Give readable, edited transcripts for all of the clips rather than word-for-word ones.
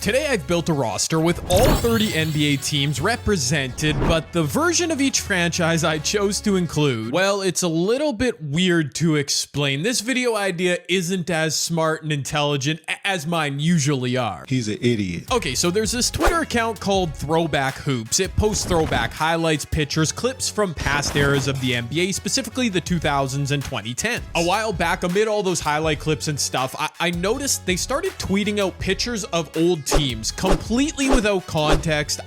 Today I've built a roster with all 30 NBA teams represented, but the version of each franchise I chose to include, well, it's a little bit weird to explain. This video idea isn't as smart and intelligent as mine usually are. He's an idiot. Okay, so there's this Twitter account called Throwback Hoops. It posts throwback highlights, pictures, clips from past eras of the NBA, specifically the 2000s and 2010s. A while back, amid all those highlight clips and stuff, I noticed they started tweeting out pictures of old teams completely without context.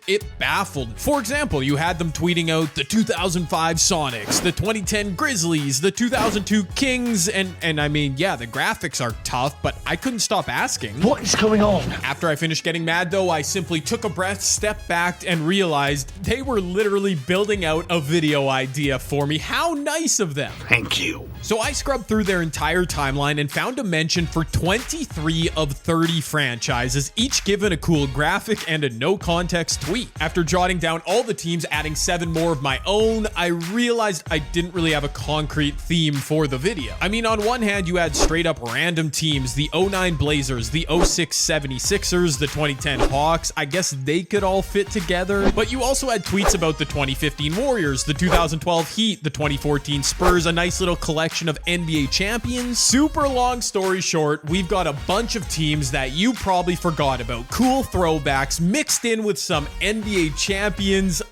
It baffled. For example, you had them tweeting out the 2005 Sonics, the 2010 Grizzlies, the 2002 Kings, and I mean, yeah, the graphics are tough, but I couldn't stop asking. What is going on? After I finished getting mad though, I simply took a breath, stepped back, and realized they were literally building out a video idea for me. How nice of them. Thank you. So I scrubbed through their entire timeline and found a mention for 23 of 30 franchises, each given a cool graphic and a no context tweet. After jotting down all the teams, adding 7 more of my own, I realized I didn't really have a concrete theme for the video. I mean, on one hand, you had straight up random teams, the 09 Blazers, the 06 76ers, the 2010 Hawks. I guess they could all fit together. But you also had tweets about the 2015 Warriors, the 2012 Heat, the 2014 Spurs, a nice little collection of NBA champions. Super long story short, we've got a bunch of teams that you probably forgot about. Cool throwbacks mixed in with some NBA champions.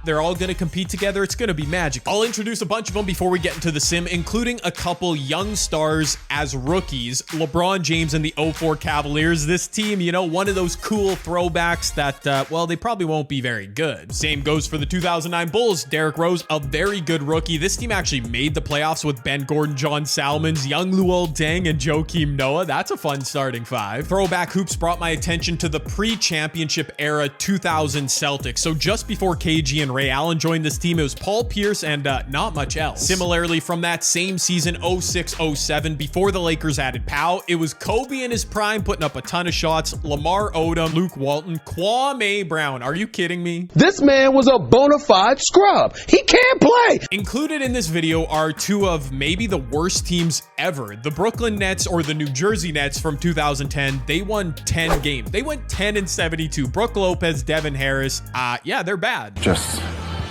They're all gonna compete together. It's gonna be magic. I'll introduce a bunch of them before we get into the sim, including a couple young stars as rookies. LeBron James and the 04 Cavaliers. This team, you know, one of those cool throwbacks that, well, they probably won't be very good. Same goes for the 2009 Bulls. Derrick Rose, a very good rookie. This team actually made the playoffs with Ben Gordon, John Salmons, young Luol Deng, and Joakim Noah. That's a fun starting five. Throwback Hoops brought my attention to the pre-championship era 2000 Celtics. So just before KG and Ray Allen joined this team, it was Paul Pierce and not much else. Similarly, from that same season, 06-07, before the Lakers added Powell, it was Kobe in his prime, putting up a ton of shots, Lamar Odom, Luke Walton, Kwame Brown. Are you kidding me? This man was a bona fide scrub. He can't play. Included in this video are 2 of maybe the worst teams ever. The Brooklyn Nets or the New Jersey Nets from 2010. They won 10 games. They went 10-72. Brook Lopez, Devin Harris. Yeah, they're bad. Just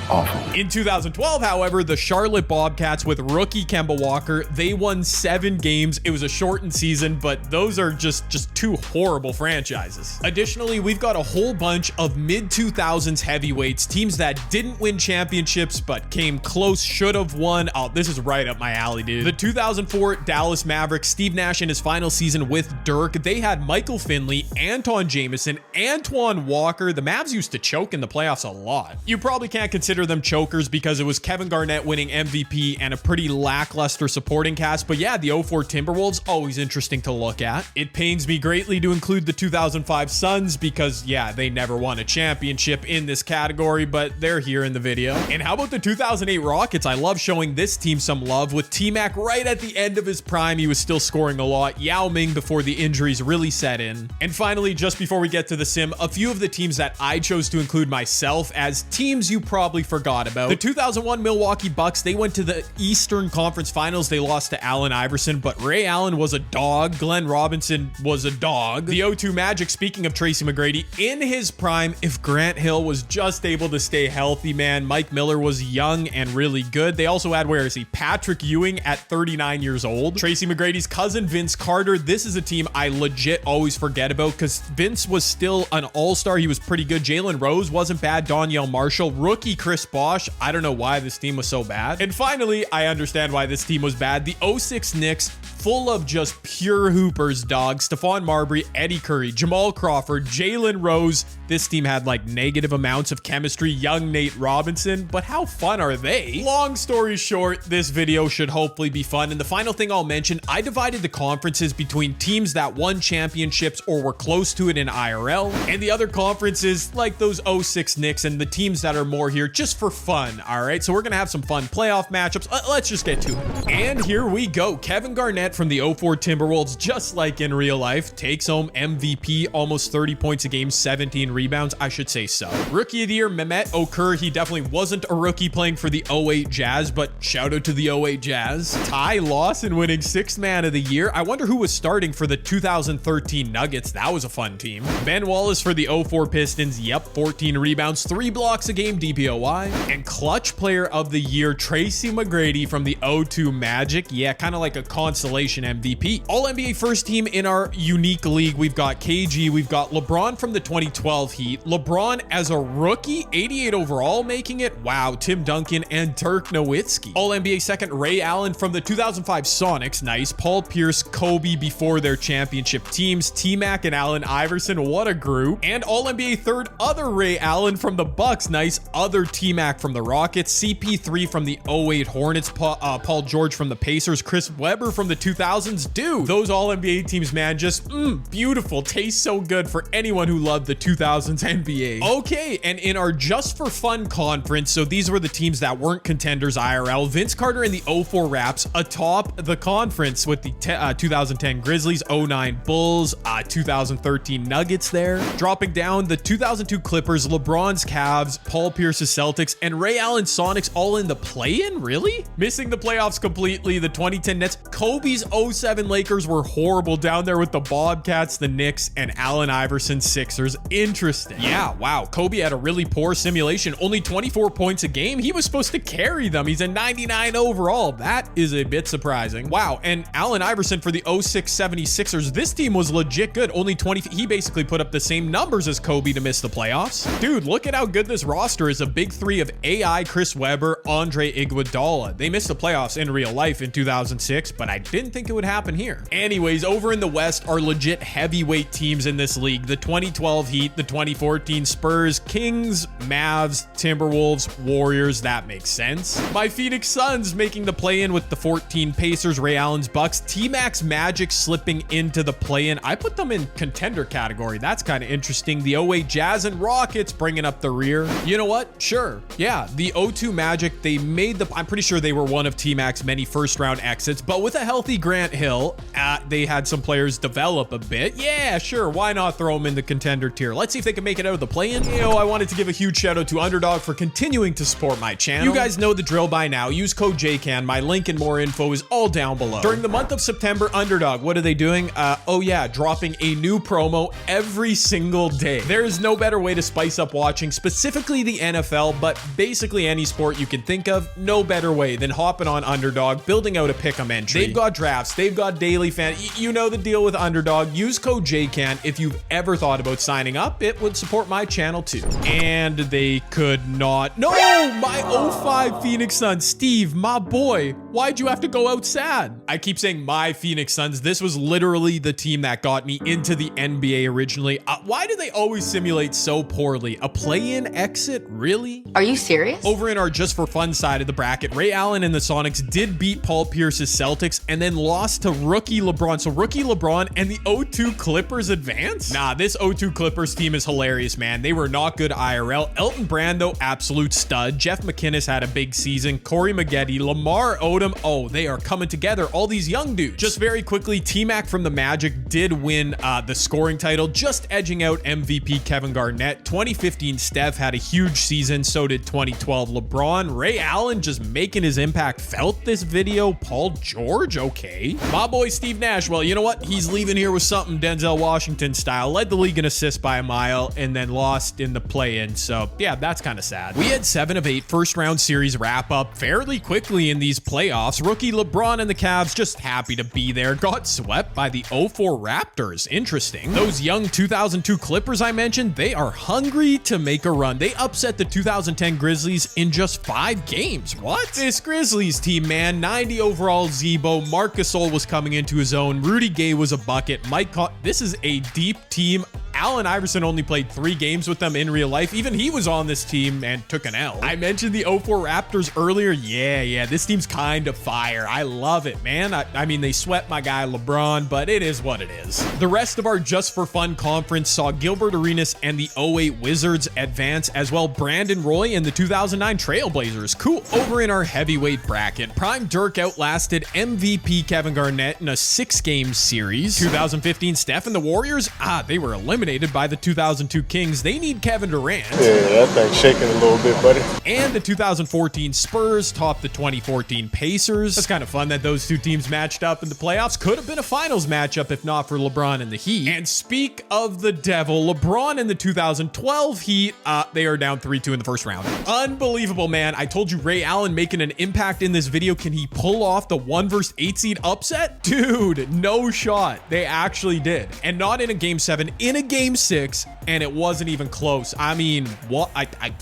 awful. In 2012, however, the Charlotte Bobcats with rookie Kemba Walker, they won 7 games. It was a shortened season, but those are just 2 horrible franchises. Additionally, we've got a whole bunch of mid-2000s heavyweights, teams that didn't win championships but came close, should have won. Oh, this is right up my alley, dude. The 2004 Dallas Mavericks, Steve Nash in his final season with Dirk, they had Michael Finley, Anton Jameson, Antoine Walker. The Mavs used to choke in the playoffs a lot. You probably can't consider them chokers because it was Kevin Garnett winning MVP and a pretty lackluster supporting cast. But yeah, the 04 Timberwolves, always interesting to look at. It pains me greatly to include the 2005 Suns because yeah, they never won a championship in this category, but they're here in the video. And how about the 2008 Rockets? I love showing this team some love with T-Mac right at the end of his prime. He was still scoring a lot. Yao Ming before the injuries really set in. And finally, just before we get to the sim, a few of the teams that I chose to include myself as teams you probably forgot about. The 2001 Milwaukee Bucks, they went to the Eastern Conference Finals. They lost to Allen Iverson, but Ray Allen was a dog. Glenn Robinson was a dog. The 02 Magic, speaking of Tracy McGrady, in his prime, if Grant Hill was just able to stay healthy, man, Mike Miller was young and really good. They also had, where is he? Patrick Ewing at 39 years old. Tracy McGrady's cousin, Vince Carter. This is a team I legit always forget about because Vince was still an all-star. He was pretty good. Jalen Rose wasn't bad. Donyell Marshall, rookie Chris Bosh. I don't know why this team was so bad. And finally, I understand why this team was bad. The 06 Knicks, full of just pure hoopers, dog. Stephon Marbury, Eddie Curry, Jamal Crawford, Jalen Rose. This team had like negative amounts of chemistry. Young Nate Robinson, but how fun are they? Long story short, this video should hopefully be fun. And the final thing I'll mention, I divided the conferences between teams that won championships or were close to it in IRL, and the other conferences like those 06 Knicks and the teams that are more here just for fun. All right, so we're gonna have some fun playoff matchups. Let's just get to it. And here we go. Kevin Garnett Barnett from the 04 Timberwolves, just like in real life, takes home MVP, almost 30 points a game, 17 rebounds. I should say so. Rookie of the year, Mehmet Okur. He definitely wasn't a rookie playing for the 08 Jazz, but shout out to the 08 Jazz. Ty Lawson winning 6th man of the year. I wonder who was starting for the 2013 Nuggets. That was a fun team. Ben Wallace for the 04 Pistons. Yep, 14 rebounds, 3 blocks a game, DPOY. And clutch player of the year, Tracy McGrady from the 02 Magic. Yeah, kind of like a consolation MVP. All NBA first team in our unique league. We've got KG. We've got LeBron from the 2012 Heat. LeBron as a rookie, 88 overall making it. Wow, Tim Duncan and Dirk Nowitzki. All NBA second, Ray Allen from the 2005 Sonics. Nice. Paul Pierce, Kobe before their championship teams. T-Mac and Allen Iverson. What a group. And all NBA third, other Ray Allen from the Bucks. Nice. Other T-Mac from the Rockets. CP3 from the 08 Hornets. Paul George from the Pacers. Chris Webber from the 2000s. Dude, those all NBA teams, man, just beautiful. Tastes so good for anyone who loved the 2000s NBA. Okay, and in our just for fun conference, so these were the teams that weren't contenders IRL. Vince Carter and the 04 Raps atop the conference with the 2010 Grizzlies, 09 Bulls, 2013 Nuggets there. Dropping down, the 2002 Clippers, LeBron's Cavs, Paul Pierce's Celtics, and Ray Allen Sonics all in the play-in? Really? Missing the playoffs completely, the 2010 Nets. Kobe's 07 Lakers were horrible down there with the Bobcats, the Knicks, and Allen Iverson Sixers. Interesting. Yeah, wow. Kobe had a really poor simulation. Only 24 points a game. He was supposed to carry them. He's a 99 overall. That is a bit surprising. Wow. And Allen Iverson for the 06 76ers. This team was legit good. Only 20. He basically put up the same numbers as Kobe to miss the playoffs. Dude, look at how good this roster is. A big three of AI, Chris Webber, Andre Iguodala. They missed the playoffs in real life in 2006, but I didn't think it would happen here. Anyways, over in the West are legit heavyweight teams in this league. The 2012 Heat, the 2014 Spurs, Kings, Mavs, Timberwolves, Warriors. That makes sense. My Phoenix Suns making the play-in with the 14 Pacers, Ray Allen's Bucks, T-Mac's Magic slipping into the play-in. I put them in contender category. That's kind of interesting. The 08 Jazz and Rockets bringing up the rear. You know what? Sure. Yeah, the 02 Magic, they made the... I'm pretty sure they were one of T-Mac's many first-round exits, but with a healthy Grant Hill, they had some players develop a bit. Yeah, sure. Why not throw them in the contender tier? Let's see if they can make it out of the play-in. I wanted to give a huge shout out to Underdog for continuing to support my channel. You guys know the drill by now. Use code JCAN. My link and more info is all down below. During the month of September, Underdog, what are they doing? Oh yeah, dropping a new promo every single day. There is no better way to spice up watching, specifically the NFL, but basically any sport you can think of. No better way than hopping on Underdog, building out a pick'em entry. They've got drafts, they've got daily fan. You know the deal with Underdog. Use code JCAN if you've ever thought about signing up. It would support my channel too. And they could not. No, my 05 Phoenix Suns. Steve, my boy, why'd you have to go out sad? I keep saying my Phoenix Suns. This was literally the team that got me into the NBA originally. Why do they always simulate so poorly? A play-in exit? Really? Are you serious? Over in our just for fun side of the bracket, Ray Allen and the Sonics did beat Paul Pierce's Celtics and then lost to rookie LeBron. So rookie LeBron and the 02 Clippers advance? Nah, this 02 Clippers team is hilarious, man. They were not good IRL. Elton Brando, absolute stud. Jeff McInnes had a big season. Corey Maggette, Lamar Odom. Oh, they are coming together. All these young dudes. Just very quickly, T-Mac from the Magic did win the scoring title, just edging out MVP Kevin Garnett. 2015 Steph had a huge season. So did 2012 LeBron. Ray Allen just making his impact felt this video. Paul George, okay. My boy Steve Nash, well, you know what? He's leaving here with something Denzel Washington style. Led the league in assists by a mile and then lost in the play-in. So yeah, that's kind of sad. We had 7 of 8 first-round series wrap up fairly quickly in these playoffs. Rookie LeBron and the Cavs just happy to be there. Got swept by the 04 Raptors. Interesting. Those young 2002 Clippers I mentioned, they are hungry to make a run. They upset the 2010 Grizzlies in just 5 games. What? This Grizzlies team, man. 90 overall Zebo. Marc Gasol was coming into his own. Rudy Gay was a bucket. This is a deep team. Allen Iverson only played 3 games with them in real life. Even he was on this team and took an L. I mentioned the 04 Raptors earlier. Yeah, this team's kind of fire. I love it, man. I mean, they swept my guy LeBron, but it is what it is. The rest of our Just for Fun conference saw Gilbert Arenas and the 08 Wizards advance, as well Brandon Roy and the 2009 Trailblazers. Cool. Over in our heavyweight bracket, Prime Dirk outlasted MVP Kevin Garnett in a 6-game series. 2015 Steph and the Warriors, they were eliminated by the 2002 Kings. They need Kevin Durant. Yeah, that thing's shaking a little bit, buddy. And the 2014 Spurs topped the 2014 Pacers. It's kind of fun that those two teams matched up in the playoffs. Could have been a finals matchup if not for LeBron and the Heat. And speak of the devil, LeBron and the 2012 Heat, they are down 3-2 in the first round. Unbelievable, man. I told you Ray Allen making an impact in this video. Can he pull off the 1 versus 8 seed upset? Dude, no shot. They actually did. And not in a game 7, in a game 6, and it wasn't even close. I mean, what?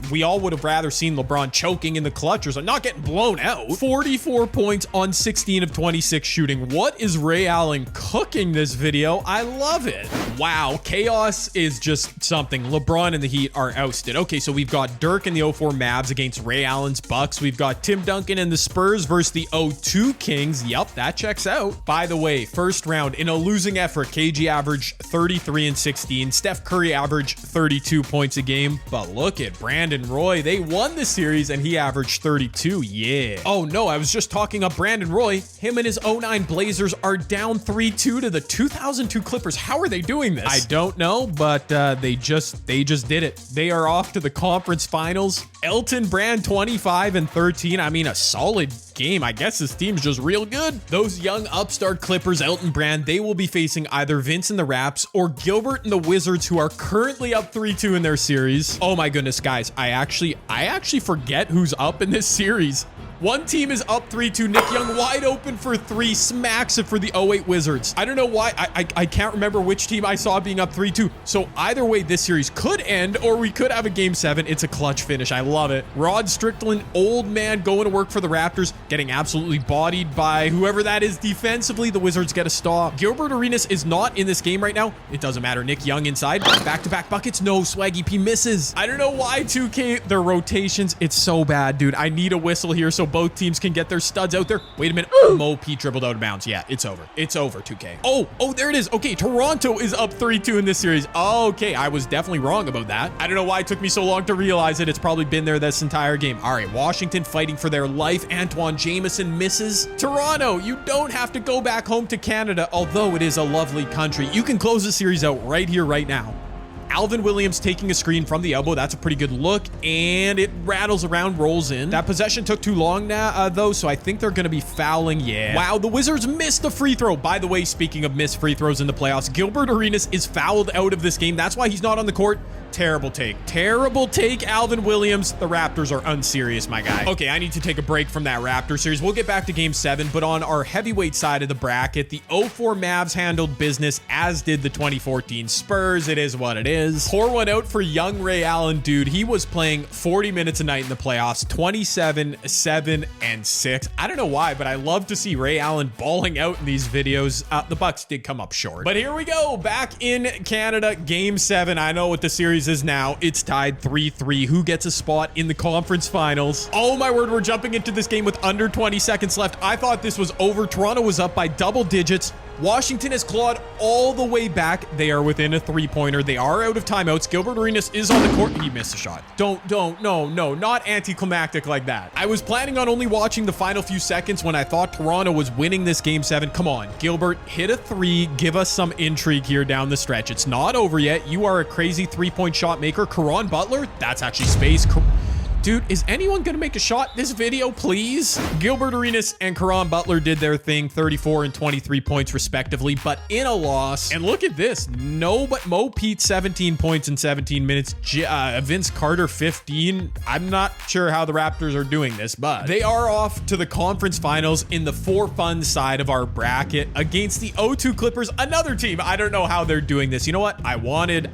We all would have rather seen LeBron choking in the clutch or not getting blown out. 44 points on 16 of 26 shooting. What is Ray Allen cooking this video? I love it. Wow, chaos is just something. LeBron and the Heat are ousted. Okay, so we've got Dirk and the 04 Mavs against Ray Allen's Bucks. We've got Tim Duncan and the Spurs versus the 02 Kings. Yup, that checks out. By the way, first round, in a losing effort, KG averaged 33 and 16. Steph Curry averaged 32 points a game. But look at Brandon Roy. They won the series and he averaged 32. Yeah. Oh no, I was just talking up Brandon Roy. Him and his 09 Blazers are down 3-2 to the 2002 Clippers. How are they doing this? I don't know, but they just did it. They are off to the conference finals. Elton Brand 25 and 13. I mean, a solid game. I guess this team's just real good. Those young upstart Clippers, Elton Brand, they will be facing either Vince and the Raps or Gilbert and the Wizards, who are currently up 3-2 in their series. Oh my goodness, guys. I actually forget who's up in this series. One team is up 3-2. Nick Young wide open for 3, smacks it for the 08 Wizards. I don't know why. I can't remember which team I saw being up 3-2. So either way, this series could end, or we could have a game 7. It's a clutch finish. I love it. Rod Strickland, old man, going to work for the Raptors, getting absolutely bodied by whoever that is defensively. The Wizards get a stop. Gilbert Arenas is not in this game right now. It doesn't matter. Nick Young inside. Back-to-back buckets. No, Swaggy P misses. I don't know why 2K, their rotations, it's so bad, dude. I need a whistle here so both teams can get their studs out there. Wait a minute. Mo P dribbled out of bounds. Yeah, it's over. It's over, 2K. Oh, there it is. Okay, Toronto is up 3-2 in this series. Okay, I was definitely wrong about that. I don't know why it took me so long to realize it. It's probably been there this entire game. All right, Washington fighting for their life. Antoine Jameson misses. Toronto, you don't have to go back home to Canada, although it is a lovely country. You can close the series out right here, right now. Alvin Williams taking a screen from the elbow. That's a pretty good look, and it rattles around, rolls in. That possession took too long now, though, so I think they're going to be fouling. Yeah. Wow, the Wizards missed the free throw. By the way, speaking of missed free throws in the playoffs, Gilbert Arenas is fouled out of this game. That's why he's not on the court. Terrible take. Terrible take, Alvin Williams. The Raptors are unserious, my guy. Okay, I need to take a break from that Raptor series. We'll get back to game 7, but on our heavyweight side of the bracket, the 04 Mavs handled business, as did the 2014 Spurs. It is what it is. Pour one out for young Ray Allen, dude. He was playing 40 minutes a night in the playoffs, 27, 7, and 6. I don't know why, but I love to see Ray Allen balling out in these videos. The Bucks did come up short. But here we go. Back in Canada, game 7. I know what the series is now. It's tied 3-3. Who gets a spot in the conference finals? Oh my word, we're jumping into this game with under 20 seconds left. I thought this was over. Toronto was up by double digits. Washington has clawed all the way back. They are within a 3-pointer. They are out of timeouts. Gilbert Arenas is on the court. He missed a shot. No, not anticlimactic like that. I was planning on only watching the final few seconds when I thought Toronto was winning this game 7. Come on, Gilbert, hit a 3. Give us some intrigue here down the stretch. It's not over yet. You are a crazy 3-point shot maker. Caron Butler, that's actually space. Dude, is anyone going to make a shot this video, please? Gilbert Arenas and Caron Butler did their thing, 34 and 23 points respectively, but in a loss. And look at this. No, but Mo Pete, 17 points in 17 minutes. Vince Carter, 15. I'm not sure how the Raptors are doing this, but they are off to the conference finals in the for fun side of our bracket against the 02 Clippers, another team. I don't know how they're doing this. You know what? I wanted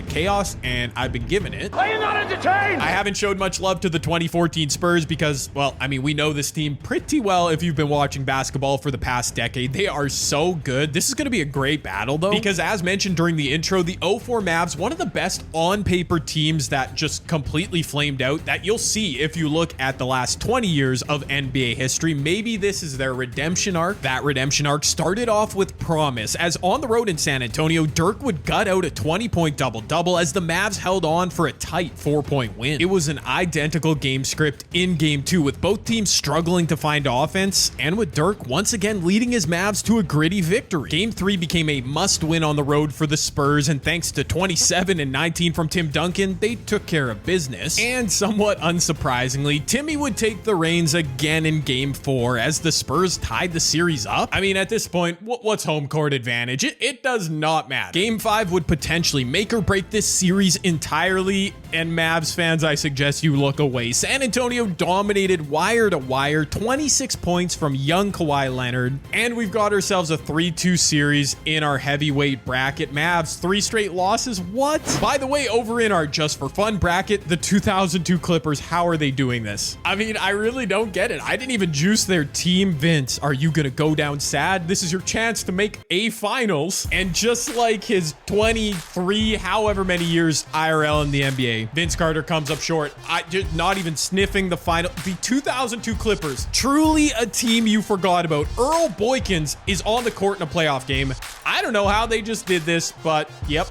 chaos, and I've been given it. Are you not entertained? I haven't showed much love love to the 2014 Spurs because, well, I mean, we know this team pretty well if you've been watching basketball for the past decade. They are so good. This is going to be a great battle, though, because as mentioned during the intro, the 04 Mavs, one of the best on-paper teams that just completely flamed out that you'll see if you look at the last 20 years of NBA history. Maybe this is their redemption arc. That redemption arc started off with promise, as on the road in San Antonio, Dirk would gut out a 20-point double-double as the Mavs held on for a tight 4-point win. It was an identical game script in Game 2, with both teams struggling to find offense, and with Dirk once again leading his Mavs to a gritty victory. Game 3 became a must-win on the road for the Spurs, and thanks to 27 and 19 from Tim Duncan, they took care of business. And somewhat unsurprisingly, Timmy would take the reins again in Game 4 as the Spurs tied the series up. I mean, at this point, what's home court advantage? It does not matter. Game 5 would potentially make or break this series entirely, and Mavs fans, I suggest you look away. San Antonio dominated wire to wire, 26 points from young Kawhi Leonard, and we've got ourselves a 3-2 series in our heavyweight bracket. Mavs, 3 straight losses? What? By the way, over in our Just for Fun bracket, the 2002 Clippers, how are they doing this? I mean, I really don't get it. I didn't even juice their team. Vince, are you gonna go down sad? This is your chance to make a finals. And just like his 23, however many years IRL in the NBA, Vince Carter comes up short. Just not even sniffing the final. The 2002 Clippers, truly a team you forgot about. Earl Boykins is on the court in a playoff game. I don't know how they just did this, but yep.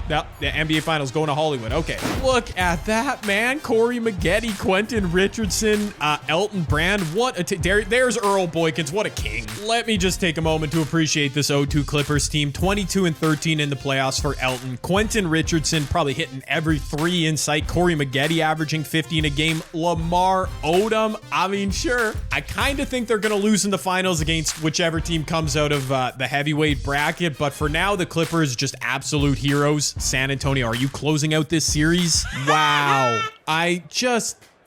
The NBA Finals going to Hollywood. Okay. Look at that, man. Corey Maggette, Quentin Richardson, Elton Brand. What a there's Earl Boykins. What a king. Let me just take a moment to appreciate this 02 Clippers team. 22 and 13 in the playoffs for Elton. Quentin Richardson probably hitting every 3 in sight. Corey Maggette averaging 15 a game. Lamar Odom. I mean, sure. I kind of think they're going to lose in the finals against whichever team comes out of the heavyweight bracket. But for now, the Clippers just absolute heroes. San Antonio, are you closing out this series? Wow.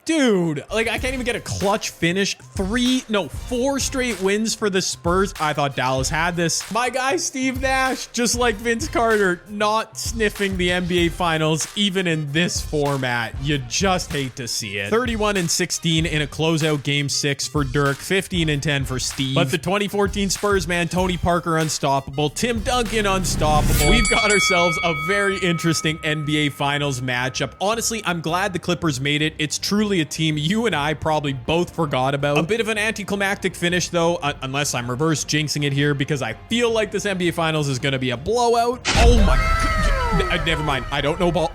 Dude, like, I can't even get a clutch finish. 4 straight wins for the Spurs. I thought Dallas had this. My guy, Steve Nash, just like Vince Carter, not sniffing the NBA Finals, even in this format. You just hate to see it. 31 and 16 in a closeout Game 6 for Dirk. 15 and 10 for Steve. But the 2014 Spurs, man, Tony Parker unstoppable. Tim Duncan unstoppable. We've got ourselves a very interesting NBA Finals matchup. Honestly, I'm glad the Clippers made it. It's truly a team you and I probably both forgot about. A bit of an anticlimactic finish, though, unless I'm reverse jinxing it here, because I feel like this NBA Finals is going to be a blowout. Oh my God. Never mind. I don't know ball.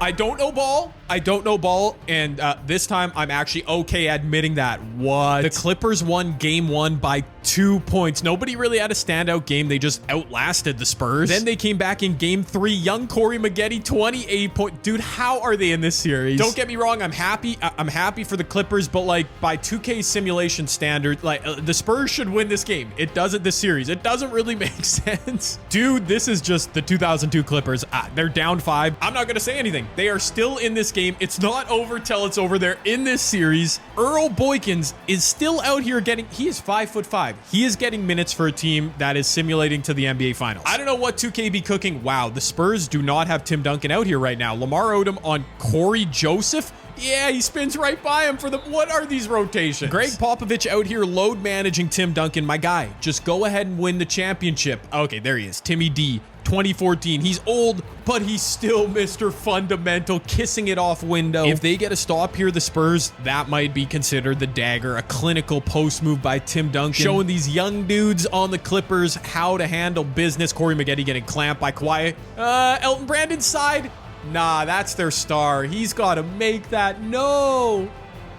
And this time I'm actually okay admitting that. What? The Clippers won Game 1 by 2 points. Nobody really had a standout game. They just outlasted the Spurs. Then they came back in Game 3. Young Corey Maggette, 28 points. Dude, how are they in this series? Don't get me wrong. I'm happy for the Clippers, but like by 2K simulation standard, like the Spurs should win this game. This series. It doesn't really make sense. Dude, this is just the 2002 Clippers. They're down 5. I'm not going to say anything. They are still in this game. It's not over till it's over. They're in this series. Earl Boykins is still out here he is 5'5". He is getting minutes for a team that is simulating to the NBA Finals. I don't know what 2K be cooking. Wow, the Spurs do not have Tim Duncan out here right now. Lamar Odom on Corey Joseph. Yeah, he spins right by him for the... What are these rotations? Greg Popovich out here load managing Tim Duncan. My guy, just go ahead and win the championship. Okay, there he is. Timmy D. 2014. He's old, but he's still Mr. Fundamental, kissing it off window. If they get a stop here, the Spurs, that might be considered the dagger. A clinical post move by Tim Duncan, showing these young dudes on the Clippers how to handle business. Corey Maggette getting clamped by Kawhi. Elton Brand inside. Nah, that's their star. He's got to make that. No.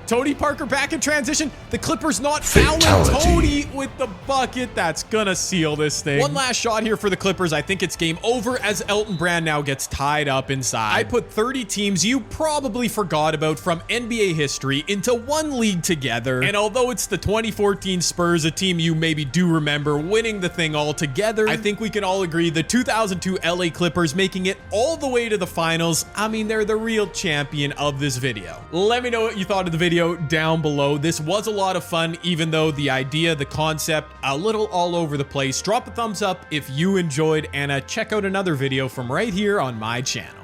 Tony Parker back in transition. The Clippers not fouling Tony with the bucket. That's gonna seal this thing. One last shot here for the Clippers. I think it's game over as Elton Brand now gets tied up inside. I put 30 teams you probably forgot about from NBA history into one league together. And although it's the 2014 Spurs, a team you maybe do remember winning the thing all together, I think we can all agree the 2002 LA Clippers making it all the way to the finals. I mean, they're the real champion of this video. Let me know what you thought of the video down below. This was a lot of fun, even though the idea, the concept, a little all over the place. Drop a thumbs up if you enjoyed, and check out another video from right here on my channel.